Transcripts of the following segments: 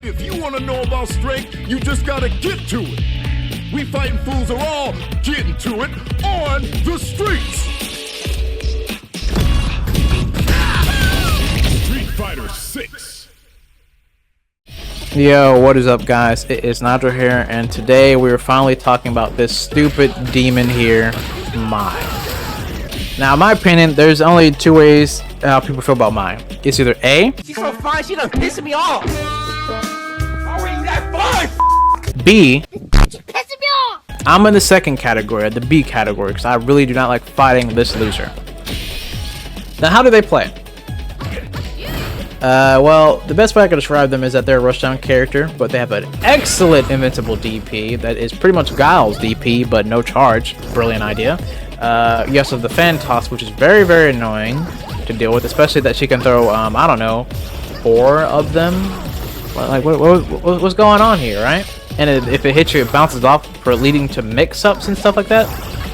If you want to know about strength, you just gotta get to it. We fighting fools are all getting to it on the streets. Street Fighter 6. Yo, what is up, guys? It is Nitro here, and today we are finally talking about this stupid demon here, Mai. Now, in my opinion, there's only two ways how people feel about Mai. It's either A, she's so fine, she done pissing me off. How are you that fine? B, She's pissing me off. I'm in the second category, the B category, because I really do not like fighting this loser. Now, how do they play? Well, the best way I can describe them is that they're a rushdown character, but they have an excellent invincible DP that is pretty much Guile's DP, but no charge. Brilliant idea. You also have the fan toss, which is very, very annoying to deal with, especially that she can throw, I don't know, 4 of them. Like, what's going on here, right? And if it hits you, it bounces off for leading to mix-ups and stuff like that.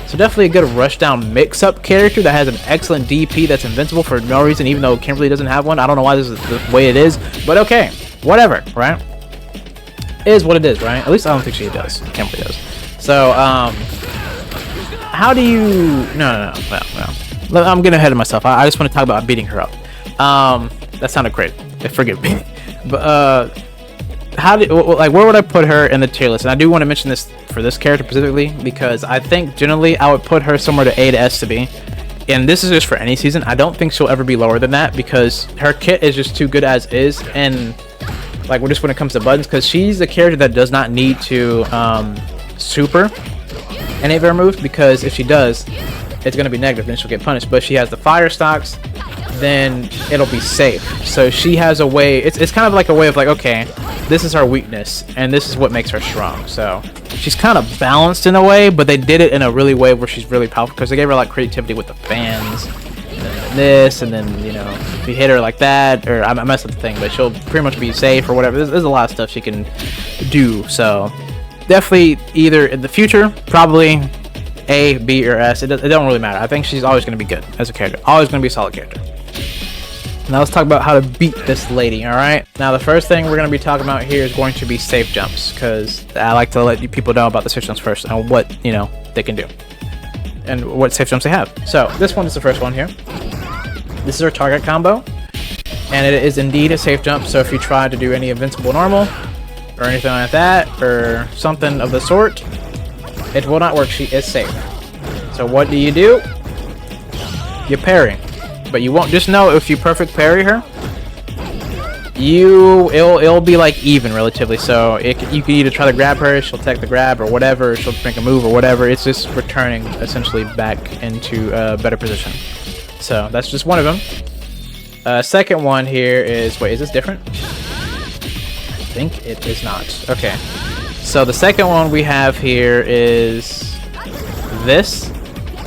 So definitely a good rushdown mix-up character that has an excellent DP that's invincible for no reason, even though Kimberly doesn't have one. I don't know why this is the way it is, but okay, whatever, right? It is what it is, right? At least I don't think she does. Kimberly does. So, how do you... No. I'm getting ahead of myself. I just want to talk about beating her up. That sounded great. Forgive me. But, where would I put her in the tier list? And I do want to mention this for this character specifically, because I think generally I would put her somewhere to A to S to B. And this is just for any season. I don't think she'll ever be lower than that, because her kit is just too good as is. And, like, just when it comes to buttons, because she's a character that does not need to, super any of her moves, because if she does, it's going to be negative, then she'll get punished. But she has the fire stocks, then it'll be safe. So she has a way, it's kind of like a way of like, okay, this is her weakness, and this is what makes her strong. So she's kind of balanced in a way, but they did it in a really way where she's really powerful, because they gave her like creativity with the fans, and then this, and then, you know, if you hit her like that, or I messed up the thing, but she'll pretty much be safe or whatever. There's a lot of stuff she can do. So definitely either in the future, probably A, B, or S. It don't really matter. I think she's always going to be good as a character. Always going to be a solid character. Now let's talk about how to beat this lady, alright? Now the first thing we're going to be talking about here is going to be safe jumps, because I like to let you people know about the safe jumps first and what, you know, they can do. And what safe jumps they have. So, this one is the first one here. This is our target combo. And it is indeed a safe jump, so if you try to do any invincible normal, or anything like that, or something of the sort, it will not work. She is safe. So what do? You parry. But you won't, just know if you perfect parry her, it'll be like even relatively. So you can either try to grab her, she'll take the grab or whatever, she'll make a move or whatever. It's just returning essentially back into a better position. So that's just one of them. Second one here is, wait, is this different? I think it is not. Okay. So the second one we have here is this.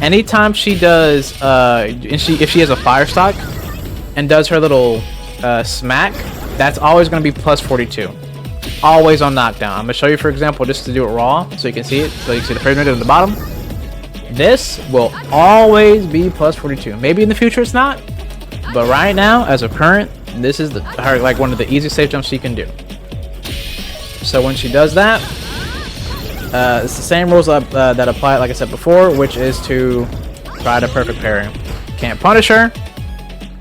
Anytime she does, if she has a fire stock and does her little smack, that's always going to be plus 42. Always on knockdown. I'm going to show you, for example, just to do it raw so you can see it. So you can see the frame rate at the bottom. This will always be plus 42. Maybe in the future it's not, but right now, as of current, this is like one of the easiest safe jumps she can do. So when she does that, it's the same rules that apply, like I said before, which is to try to perfect parry. Can't punish her,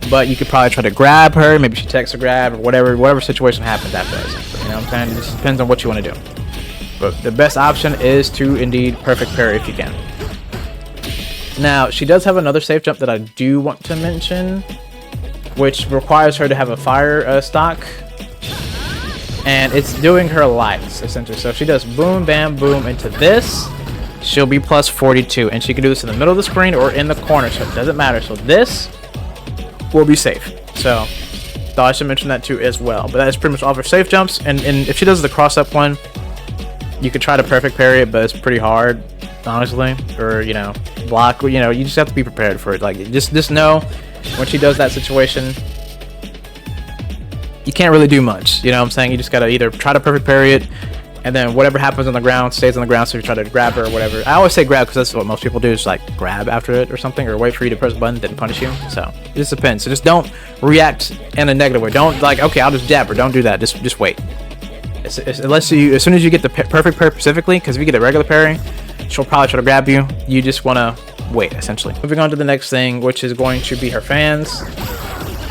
but you could probably try to grab her. Maybe she takes a grab or whatever situation happens after this. You know what I'm saying? It just depends on what you want to do. But the best option is to indeed perfect parry if you can. Now, she does have another safe jump that I do want to mention, which requires her to have a fire stock. And it's doing her lights, essentially. So if she does boom, bam, boom into this, she'll be plus 42. And she can do this in the middle of the screen or in the corner, so it doesn't matter. So this will be safe. So thought I should mention that too as well. But that is pretty much all of her safe jumps. And if she does the cross-up one, you could try to perfect parry it, but it's pretty hard, honestly. Or, you know, block, you know, you just have to be prepared for it. Like, just know when she does that situation, you can't really do much, you know what I'm saying? You just gotta either try to perfect parry it, and then whatever happens on the ground stays on the ground, so you try to grab her or whatever. I always say grab because that's what most people do, is like grab after it or something, or wait for you to press a button, then punish you. So it just depends. So just don't react in a negative way. Don't like, okay, I'll just jab her. Don't do that. Just wait. Unless as soon as you get the perfect parry specifically, because if you get a regular parry, she'll probably try to grab you. You just want to wait, essentially. Moving on to the next thing, which is going to be her fans.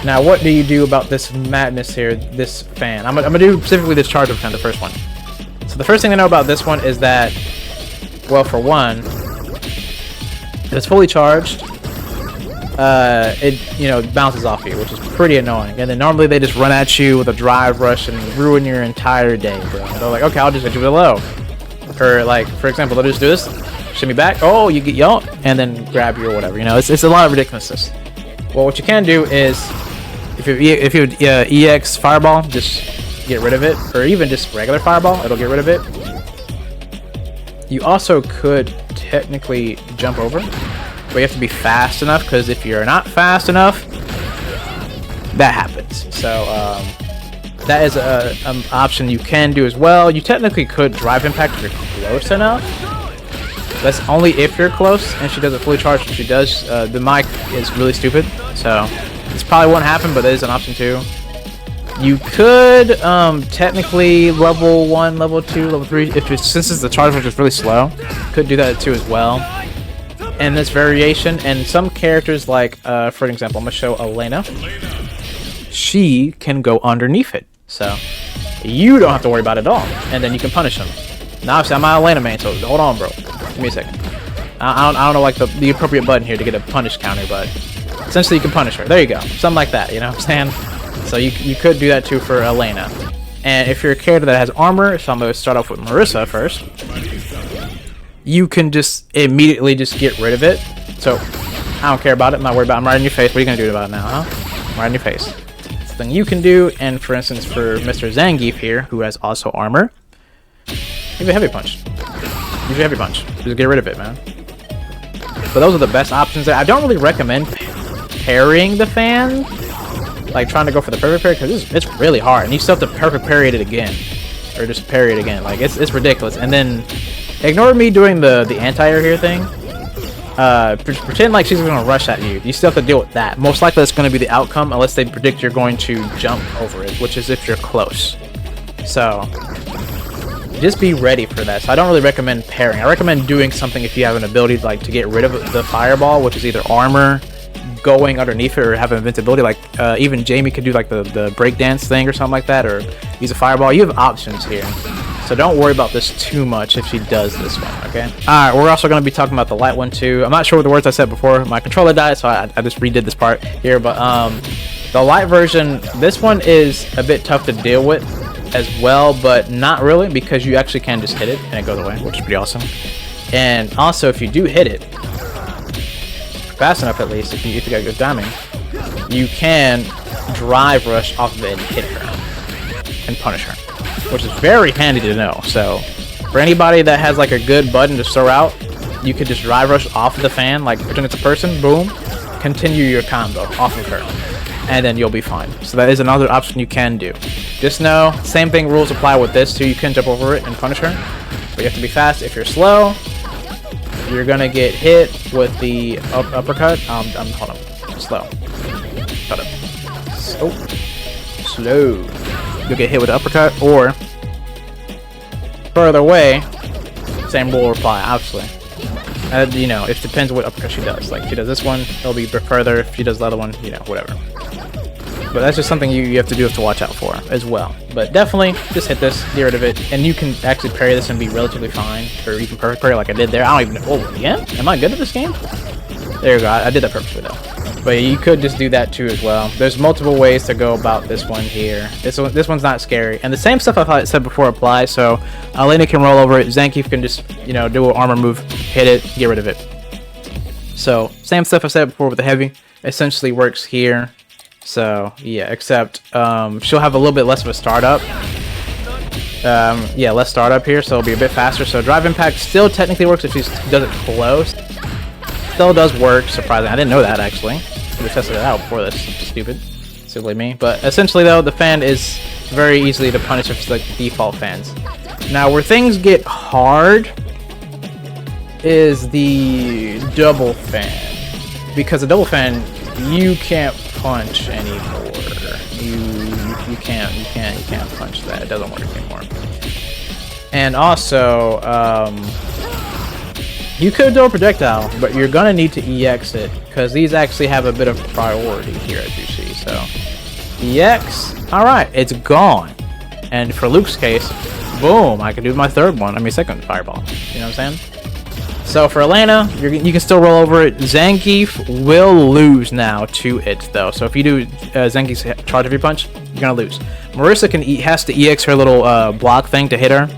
Now, what do you do about this madness here, this fan? I'm gonna do specifically this charge fan, the first one. So the first thing to know about this one is that, well, for one, it's fully charged. It bounces off you, which is pretty annoying. And then normally they just run at you with a drive rush and ruin your entire day, bro. They're like, okay, I'll just hit you with a low. Or like, for example, they'll just do this, shimmy back, oh, you get yanked, and then grab you or whatever. You know, it's a lot of ridiculousness. Well, what you can do is, if you EX fireball, just get rid of it, or even just regular fireball, it'll get rid of it. You also could technically jump over, but you have to be fast enough, because if you're not fast enough, that happens. So that is an option you can do as well. You technically could drive impact if you're close enough. That's only if you're close, and she doesn't fully charge. If she does, the mic is really stupid, so this probably won't happen, but there is an option too. You could technically level 1, level 2, level 3, since the charge is really slow, could do that too as well. And this variation, and some characters like, for example, I'm gonna show Elena. She can go underneath it, so you don't have to worry about it at all, and then you can punish them. Now, obviously, I'm not Elena main, so hold on, bro. Give me a second. I don't know like the appropriate button here to get a punish counter, but essentially you can punish her. There you go, something like that. You know what I'm saying? So you could do that too for Elena. And if you're a character that has armor, so I'm gonna start off with Marissa first. You can just immediately just get rid of it. So I don't care about it. I'm not worried about it. I'm right in your face. What are you gonna do about it now, huh? I'm right in your face. Something you can do. And for instance, for Mr. Zangief here, who has also armor, give a heavy punch. Use your heavy punch. Just get rid of it, man. But those are the best options there. I don't really recommend parrying the fan, like trying to go for the perfect parry, because it's really hard, and you still have to perfect parry it again, or just parry it again. Like it's ridiculous. And then ignore me doing the anti-air here thing. Pretend like she's gonna rush at you. You still have to deal with that. Most likely that's gonna be the outcome, unless they predict you're going to jump over it, which is if you're close. So just be ready for that. So I don't really recommend parrying. I recommend doing something if you have an ability like to get rid of the fireball, which is either armor, going underneath it, or have invincibility. Like even Jamie could do like the breakdance thing or something like that, or use a fireball. You have options here, so don't worry about this too much if she does this one. Okay. All right, we're also going to be talking about the light one too. I'm not sure what the words I said before. My controller died, so I just redid this part here. But the light version, this one is a bit tough to deal with as well, but not really, because you actually can just hit it and it goes away, which is pretty awesome. And also, if you do hit it fast enough, at least if you got good timing, you can drive rush off of it and hit her and punish her, which is very handy to know. So for anybody that has like a good button to throw out, you could just drive rush off of the fan, like pretend it's a person, boom, continue your combo off of her, and then you'll be fine. So that is another option you can do. Just know, same thing, rules apply with this too. You can jump over it and punish her, but you have to be fast. If you're slow, you're gonna get hit with the uppercut. Hold on, slow. Hold up. So slow. You'll get hit with the uppercut, or further away. Same rule apply, obviously. You know, it depends what uppercut she does. Like if she does this one, it'll be further. If she does the other one, you know, whatever. But that's just something you have to do, have to watch out for as well. But definitely just hit this, get rid of it, and you can actually parry this and be relatively fine, or even perfect parry like I did there. I don't even know. Oh, yeah? Am I good at this game? There you go. I did that purposely though. But you could just do that too as well. There's multiple ways to go about this one here. This one's not scary, and the same stuff I said before applies. So Elena can roll over it. Zangief can just, you know, do an armor move, hit it, get rid of it. So same stuff I said before with the heavy essentially works here. So yeah, except she'll have a little bit less of a startup. Yeah, less startup here, so it'll be a bit faster. So drive impact still technically works if she does it close. Still does work, surprisingly. I didn't know that actually. Should have tested it out before this. Stupid. Silly me. But essentially though, the fan is very easily to punish if it's like default fans. Now where things get hard is the double fan. Because the double fan, you can't punch anymore. You can't punch that. It doesn't work anymore. And also, you could do a projectile, but you're gonna need to EX it, because these actually have a bit of priority here, as you see. So, EX, alright, it's gone. And for Luke's case, boom, I can do my third one, second fireball. You know what I'm saying? So for Elena, you can still roll over it. Zangief will lose now to it, though. So if you do Zangief's charge every punch, you're gonna lose. Marissa has to EX her little block thing to hit her.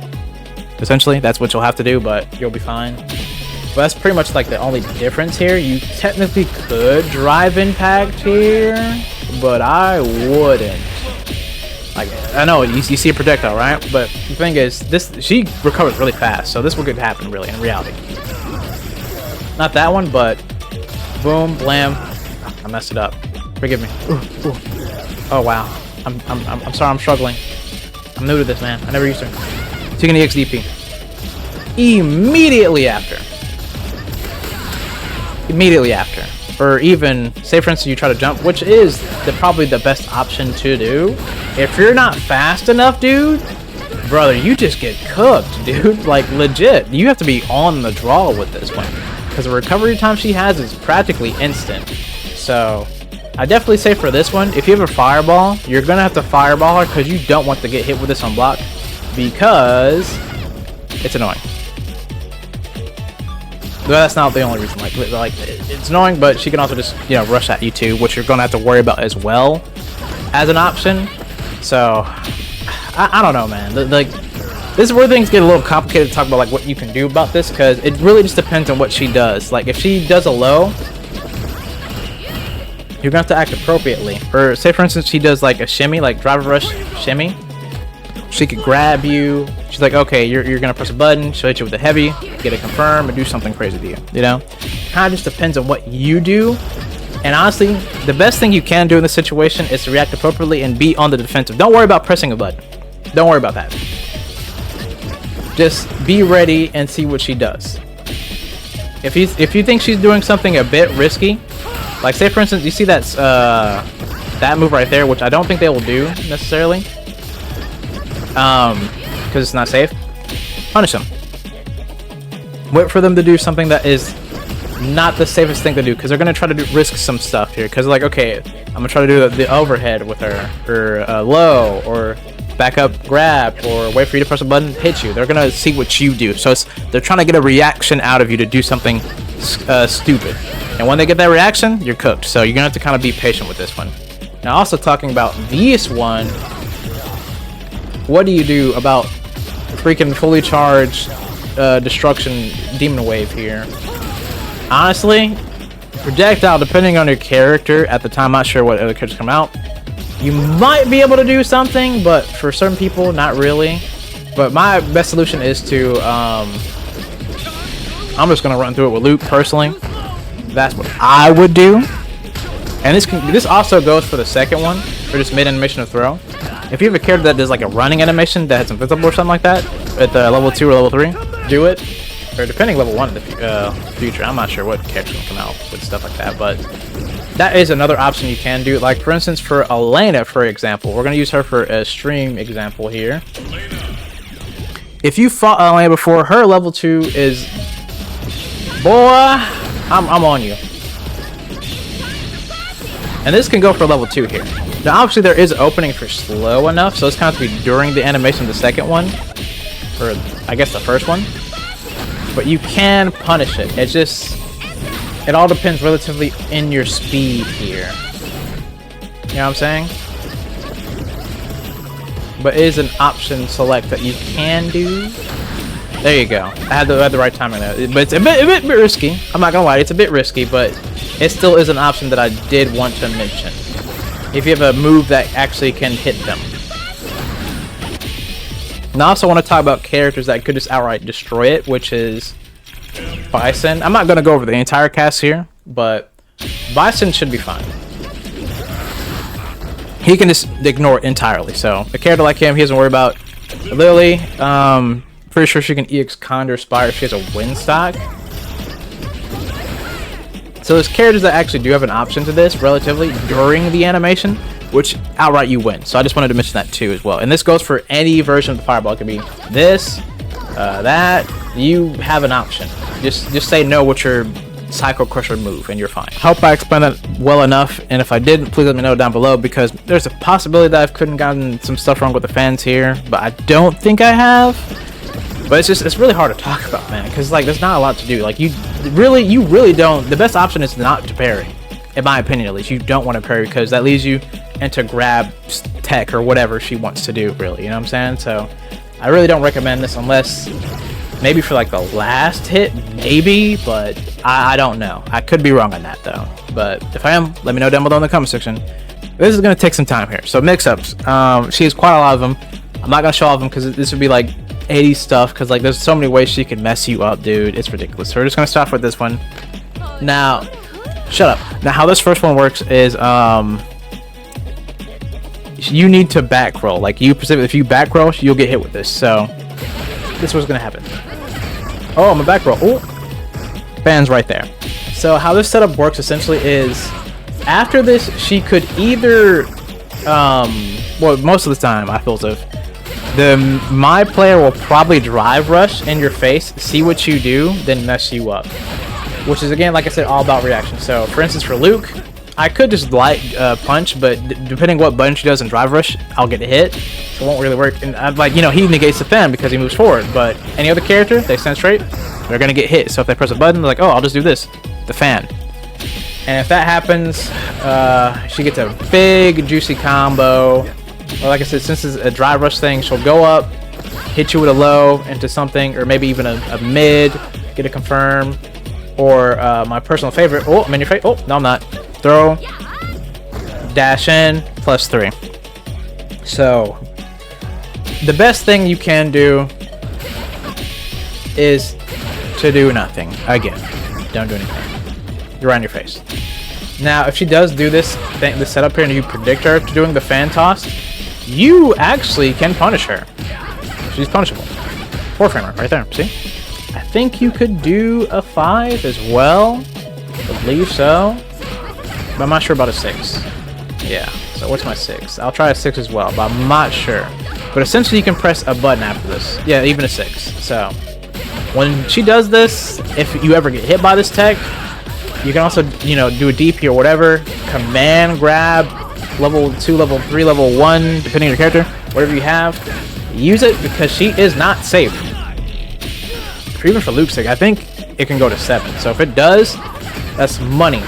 Essentially, that's what you'll have to do, but you'll be fine. But that's pretty much like the only difference here. You technically could drive impact here, but I wouldn't. Like, I know you see a projectile, right? But the thing is, she recovers really fast, so this will could happen really in reality. Not that one, but boom, blam. I messed it up. Forgive me. Ooh, ooh. Oh wow. I'm sorry. I'm struggling. I'm new to this, man. I never used to. Taking the XDP. Immediately after. Or even, say for instance, you try to jump, which is probably the best option to do. If you're not fast enough, dude, brother, you just get cooked, dude. Like, legit. You have to be on the draw with this one, because the recovery time she has is practically instant. So, I definitely say for this one, if you have a fireball, you're going to have to fireball her, because you don't want to get hit with this on block, because it's annoying. Well, that's not the only reason. Like it's annoying, but she can also just, rush at you too, which you're gonna have to worry about as well as an option. So, I don't know, man. Like, this is where things get a little complicated to talk about, like what you can do about this, because it really just depends on what she does. Like, if she does a low, you're gonna have to act appropriately. Or say, for instance, she does like a shimmy, like driver rush shimmy. She could grab you. She's like, okay, you're gonna press a button. She'll hit you with a heavy, get it confirmed, and do something crazy to you. You know, kind of just depends on what you do. And honestly, the best thing you can do in this situation is to react appropriately and be on the defensive. Don't worry about pressing a button. Don't worry about that. Just be ready and see what she does. If you think she's doing something a bit risky, like say for instance, you see that move right there, which I don't think they will do necessarily. Because it's not safe. Punish them. Wait for them to do something that is not the safest thing to do, because they're gonna try to risk some stuff here. Because like, okay, I'm gonna try to do the overhead with her, or low, or back up grab, or wait for you to press a button, hit you. They're gonna see what you do. So they're trying to get a reaction out of you to do something stupid. And when they get that reaction, you're cooked. So you're gonna have to kind of be patient with this one. Now, also talking about this one. What do you do about freaking fully charged destruction demon wave here? Honestly, projectile, depending on your character at the time, I'm not sure what other characters come out, you might be able to do something, but for certain people, not really. But my best solution is to I'm just gonna run through it with Luke personally. That's what I would do. And this also goes for the second one, for just mid animation of throw. If you have a character that does like a running animation that has invincible or something like that at the level 2 or level 3, do it. Or depending level 1 in the future, I'm not sure what character can come out with stuff like that, but that is another option you can do. Like for instance, for Elena, for example, we're gonna use her for a stream example here. If you fought Elena before, her level 2 is, boy, I'm on you. And this can go for level 2 here. Now, obviously, there is opening for slow enough, so it's kind of to be during the animation of the second one, or I guess the first one. But you can punish it. It all depends relatively in your speed here. You know what I'm saying? But it is an option select that you can do. There you go. I had the right timing there. But it's a bit risky. I'm not gonna lie, it's a bit risky, but it still is an option that I did want to mention. If you have a move that actually can hit them. And I also want to talk about characters that could just outright destroy it, which is Bison. I'm not going to go over the entire cast here, but Bison should be fine. He can just ignore it entirely. So a character like him, he doesn't worry about. Lily, pretty sure she can EX Condor Spire if she has a Windstock. So there's characters that actually do have an option to this relatively during the animation, which outright you win. So I just wanted to mention that too as well. And this goes for any version of the fireball. It could be this, that, you have an option. Just say no with your Psycho Crusher move and you're fine. Hope I explained that well enough, and if I didn't, please let me know down below, because there's a possibility that I've couldn't gotten some stuff wrong with the fans here, but I don't think I have. But it's really hard to talk about, man, because like there's not a lot to do. Like you really don't. The best option is not to parry, in my opinion at least. You don't want to parry because that leaves you into grab tech or whatever she wants to do, really. You know what I'm saying? So I really don't recommend this unless maybe for like the last hit, maybe, but I don't know. I could be wrong on that though. But if I am, let me know down below in the comment section. This is gonna take some time here. So mix-ups, she has quite a lot of them. I'm not gonna show all of them because this would be like 80 stuff, because like there's so many ways she can mess you up, dude. It's ridiculous. So we're just gonna start with this one. Now, shut up. Now how this first one works is you need to back roll. Like if you back roll, you'll get hit with this. So this is what's gonna happen. Oh, I'm a back roll. Oh, bands right there. So how this setup works essentially is after this, she could either well, most of the time I feel as if my player will probably drive rush in your face, see what you do, then mess you up. Which is, again, like I said, all about reaction. So, for instance, for Luke, I could just light punch, but depending what button she does in drive rush, I'll get hit. So it won't really work. And I'm like, you know, he negates the fan because he moves forward. But any other character, they stand straight, they're gonna get hit. So if they press a button, they're like, oh, I'll just do this, the fan. And if that happens, she gets a big juicy combo. Or like I said, since it's a drive rush thing, she'll go up, hit you with a low into something, or maybe even a mid, get a confirm, or my personal favorite. Oh, I'm in your face. Oh, no, I'm not. Throw, dash in, +3. So the best thing you can do is to do nothing. Again, don't do anything. You're on your face. Now, if she does do this setup here and you predict her to doing the fan toss, you actually can punish her. She's punishable. 4-framer right there. See? I think you could do a 5 as well. I believe so. But I'm not sure about a 6. Yeah. So what's my 6? I'll try a 6 as well, but I'm not sure. But essentially you can press a button after this. Yeah, even a 6. So when she does this, if you ever get hit by this tech, you can also, you know, do a DP or whatever. Command grab. Level 2, level 3, level 1, depending on your character, whatever you have, use it because she is not safe. Even for Luke's sake, I think it can go to 7. So if it does, that's money.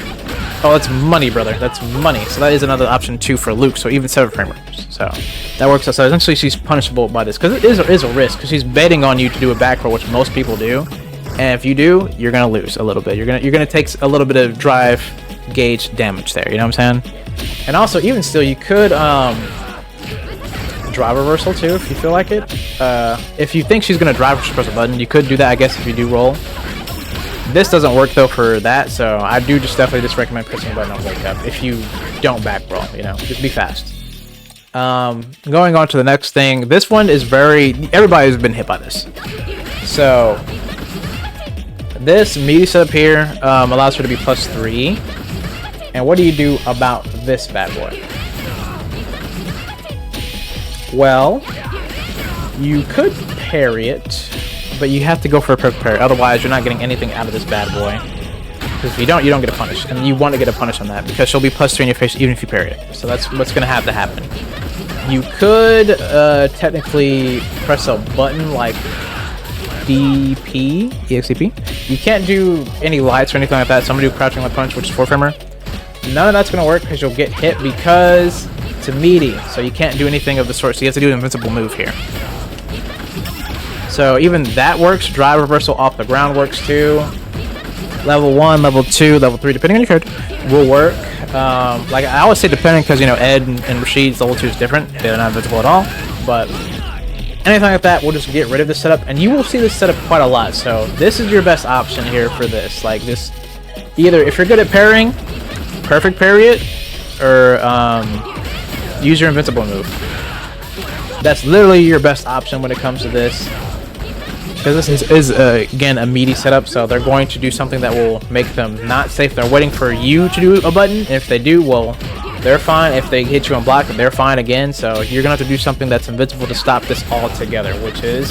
Oh, that's money, brother. That's money. So that is another option too for Luke. So even 7-framers. So that works out. So essentially, she's punishable by this because it is a risk because she's betting on you to do a back roll, which most people do. And if you do, you're gonna lose a little bit. You're gonna take a little bit of drive gauge damage there. You know what I'm saying? And also, even still, you could drive reversal too if you feel like it. If you think she's gonna drive, just press a button. You could do that, I guess, if you do roll. This doesn't work though for that, so I do definitely recommend pressing a button on wake up if you don't back roll. You know, just be fast. Going on to the next thing. This one is everybody's been hit by this. So this meaty setup here allows her to be +3. And what do you do about this bad boy? Well, you could parry it, but you have to go for a perfect parry. Otherwise, you're not getting anything out of this bad boy. Because if you don't get a punish. And you want to get a punish on that, because she'll be +3 in your face even if you parry it. So that's what's going to have to happen. You could technically press a button like DP, EXCP. You can't do any lights or anything like that. So I'm going to do crouching light punch, which is 4-framer. None of that's going to work because you'll get hit because it's a meaty. So you can't do anything of the sort. So you have to do an invincible move here. So even that works. Drive reversal off the ground works too. Level 1, level 2, level 3, depending on your character, will work. Like I always say depending because, you know, Ed and Rashid's level 2 is different. They're not invincible at all. But anything like that, we'll just get rid of this setup. And you will see this setup quite a lot. So this is your best option here for this. Like this, either if you're good at parrying, perfect parry it, or use your invincible move. That's literally your best option when it comes to this. Because this is again, a meaty setup, so they're going to do something that will make them not safe. They're waiting for you to do a button. If they do, well, they're fine. If they hit you on block, they're fine again. So you're going to have to do something that's invincible to stop this altogether, which is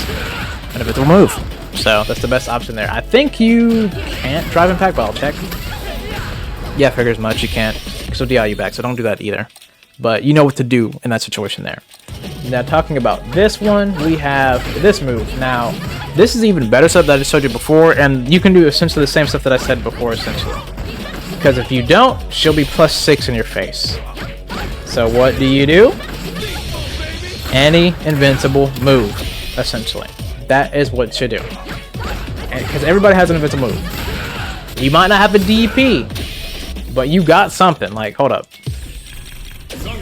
an invincible move. So that's the best option there. I think you can't drive impact, but I'll check. Yeah, figure as much. You can't. So DI you back, so don't do that either. But you know what to do in that situation there. Now talking about this one, we have this move. Now, this is even better stuff that I just showed you before, and you can do essentially the same stuff that I said before, essentially. Because if you don't, she'll be +6 in your face. So what do? Any invincible move, essentially. That is what you do. Because everybody has an invincible move. You might not have a DP, but you got something. Like, hold up.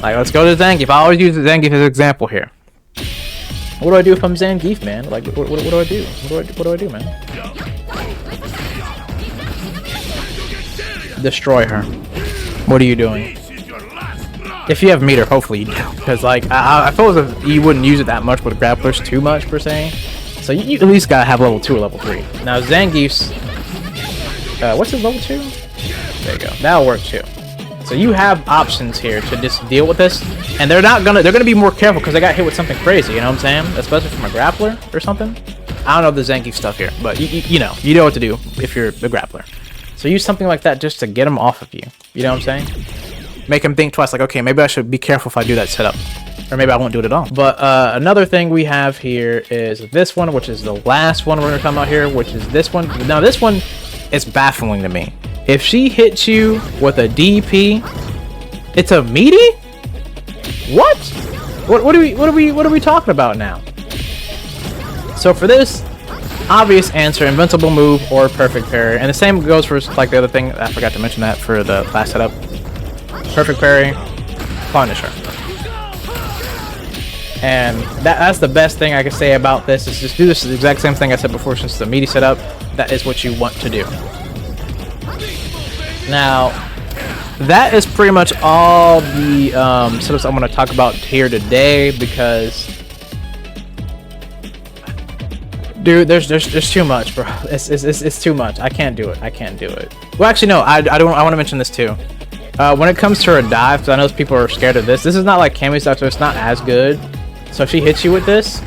Like, let's go to Zangief. I always use Zangief as an example here. What do I do if I'm Zangief, man? Like, what do I do? What do I do, man? Destroy her. What are you doing? If you have meter, hopefully you do. Because, like, I suppose if you wouldn't use it that much with grapplers too much, per se. So you at least gotta have level 2 or level 3. Now, Zangief's... what's his level 2? There you go. That'll work, too. So you have options here to just deal with this, and they're gonna be more careful because they got hit with something crazy, you know what I'm saying? Especially from a grappler or something. I don't know the Zangief stuff here, but you know what to do if you're the grappler. So use something like that just to get them off of you. You know what I'm saying? Make them think twice, like, okay, maybe I should be careful if I do that setup, or maybe I won't do it at all. But another thing we have here is this one, which is the last one we're gonna talk about here, which is this one. Now this one is baffling to me. If she hits you with a DP, it's a meaty? What? What are we talking about now? So for this, obvious answer, invincible move or perfect parry. And the same goes for like the other thing. I forgot to mention that for the last setup. Perfect parry, Punisher. And that's the best thing I can say about this, is just do this the exact same thing I said before since the meaty setup. That is what you want to do. Now, that is pretty much all the setups I'm going to talk about here today, because, dude, there's too much, bro. It's too much. I can't do it. I can't do it. Well, actually, no. I want to mention this too. When it comes to her dive, because I know people are scared of this. This is not like Cammy's dive, so it's not as good. So if she hits you with this,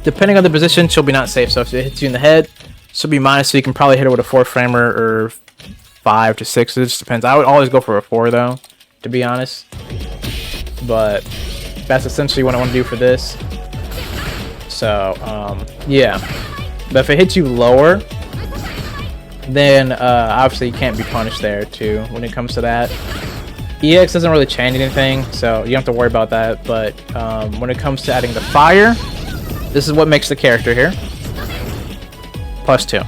depending on the position, she'll be not safe. So if it hits you in the head, she'll be minus. So you can probably hit her with a 4-framer or 5 to 6. It just depends. I would always go for a 4 though, to be honest. But that's essentially what I want to do for this. So yeah. But if it hits you lower, then obviously you can't be punished there too when it comes to that. EX doesn't really change anything, so you don't have to worry about that. But when it comes to adding the fire, this is what makes the character here. +2.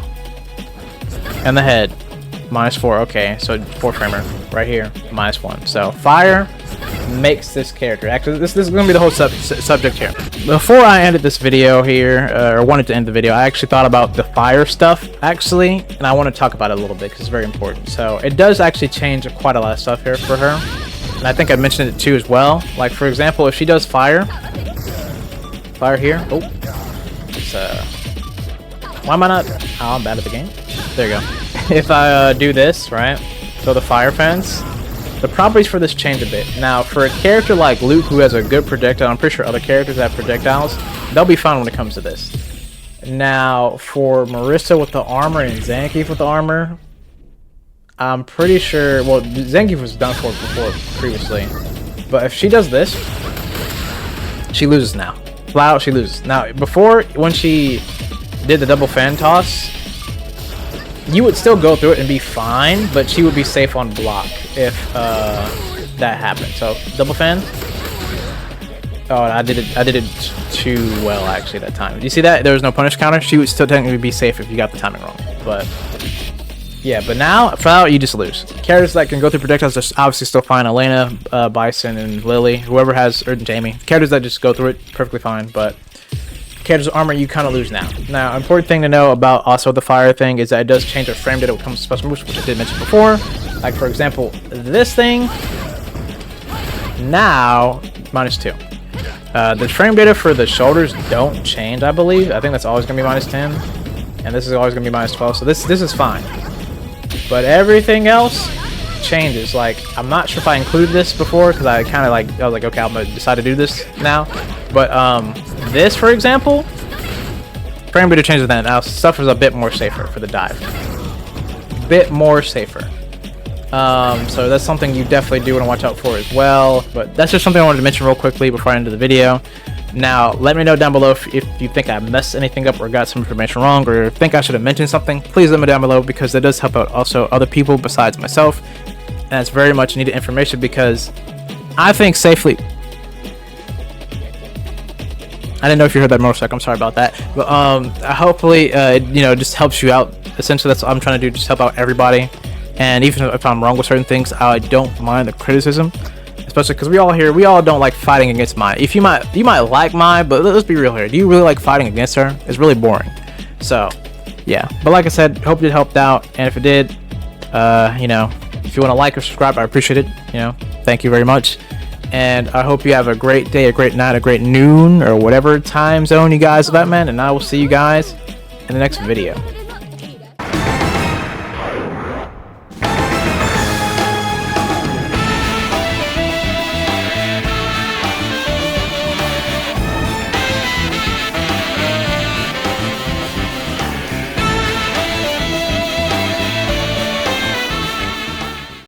And the head. -4. Okay, so 4-framer right here. -1. So fire makes this character. Actually, this is going to be the whole subject here. Before I ended this video here, or wanted to end the video, I actually thought about the fire stuff, actually, and I want to talk about it a little bit because it's very important. So it does actually change quite a lot of stuff here for her, and I think I mentioned it too as well. Like, for example, if she does fire here. Oh, it's, why am I not? Oh, I'm bad at the game. There you go. If I do this, right? So the fire fence. The properties for this change a bit. Now, for a character like Luke who has a good projectile, I'm pretty sure other characters have projectiles, they'll be fine when it comes to this. Now, for Marissa with the armor and Zangief with the armor, I'm pretty sure, well, Zangief was done for before previously, but if she does this, she loses now. Flat out, she loses. Now, before, when she did the double fan toss, you would still go through it and be fine, but she would be safe on block if that happened. So double fan. Oh, I did it too well actually that time. Do you see that? There was no punish counter. She would still technically be safe if you got the timing wrong. But yeah, but now flat out you just lose. Characters that can go through projectiles are obviously still fine. Elena, Bison, and Lily, whoever has, or Jamie. Characters that just go through it perfectly fine, but character's armor, you kind of lose now. Now, important thing to know about also the fire thing is that it does change our frame data when it comes to special moves, which I did mention before. Like, for example, this thing, now, -2. The frame data for the shoulders don't change, I believe. I think that's always going to be -10. And this is always going to be -12, so this is fine. But everything else changes. Like, I'm not sure if I included this before, because I kind of like, I was like, okay, I'm going to decide to do this now. But, this, for example, frame rate changes then. Now stuff is a bit more safer for the dive. Bit more safer. So that's something you definitely do want to watch out for as well. But that's just something I wanted to mention real quickly before I end the video. Now, let me know down below if you think I messed anything up or got some information wrong, or think I should have mentioned something. Please let me down below, because that does help out also other people besides myself. And it's very much needed information, because I think safely... I didn't know if you heard that motorcycle. I'm sorry about that. But hopefully, you know, just helps you out. Essentially, that's what I'm trying to do. Just help out everybody. And even if I'm wrong with certain things, I don't mind the criticism. Especially because we all don't like fighting against Mai. If you might like Mai, but let's be real here. Do you really like fighting against her? It's really boring. So, yeah. But like I said, hope it helped out. And if it did, you know, if you want to like or subscribe, I appreciate it. You know, thank you very much. And I hope you have a great day, a great night, a great noon, or whatever time zone you guys live at, man. And I will see you guys in the next video.